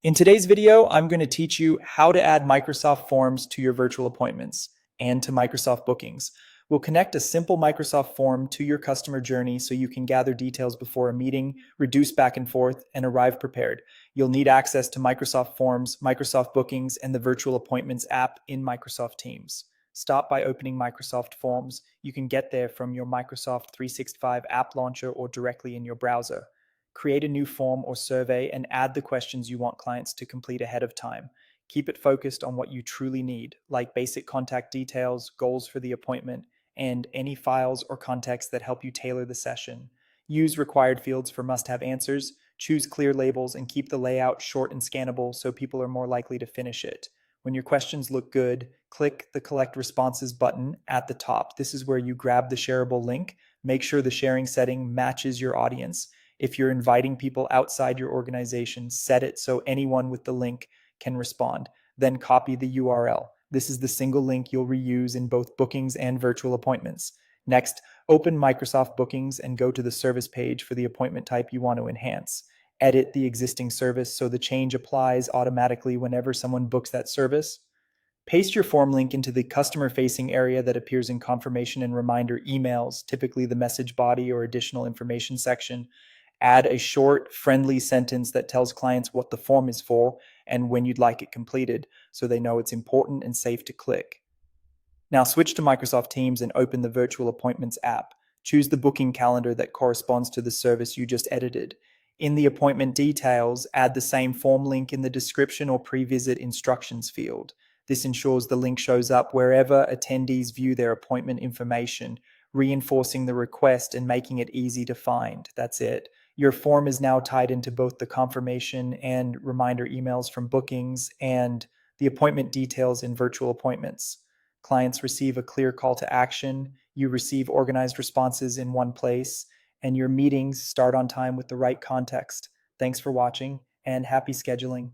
In today's video, I'm going to teach you how to add Microsoft Forms to your virtual appointments and to Microsoft bookings. We'll connect a simple Microsoft form to your customer journey so you can gather details before a meeting, reduce back and forth, and arrive prepared. You'll need access to Microsoft Forms, Microsoft Bookings, and the Virtual Appointments app in Microsoft Teams. Start by opening Microsoft Forms. You can get there from your Microsoft 365 app launcher or directly in your browser. Create a new form or survey and add the questions you want clients to complete ahead of time. Keep it focused on what you truly need, like basic contact details, goals for the appointment, and any files or context that help you tailor the session. Use required fields for must-have answers, choose clear labels, and keep the layout short and scannable so people are more likely to finish it. When your questions look good, click the Collect Responses button at the top. This is where you grab the shareable link. Make sure the sharing setting matches your audience. If you're inviting people outside your organization, set it so anyone with the link can respond. Then copy the URL. This is the single link you'll reuse in both bookings and virtual appointments. Next, open Microsoft Bookings and go to the service page for the appointment type you want to enhance. Edit the existing service so the change applies automatically whenever someone books that service. Paste your form link into the customer-facing area that appears in confirmation and reminder emails, typically the message body or additional information section. Add a short, friendly sentence that tells clients what the form is for and when you'd like it completed so they know it's important and safe to click. Now switch to Microsoft Teams and open the Virtual Appointments app. Choose the booking calendar that corresponds to the service you just edited. In the appointment details, add the same form link in the description or pre-visit instructions field. This ensures the link shows up wherever attendees view their appointment information, reinforcing the request and making it easy to find. That's it. Your form is now tied into both the confirmation and reminder emails from bookings and the appointment details in virtual appointments. Clients receive a clear call to action, you receive organized responses in one place, and your meetings start on time with the right context. Thanks for watching and happy scheduling.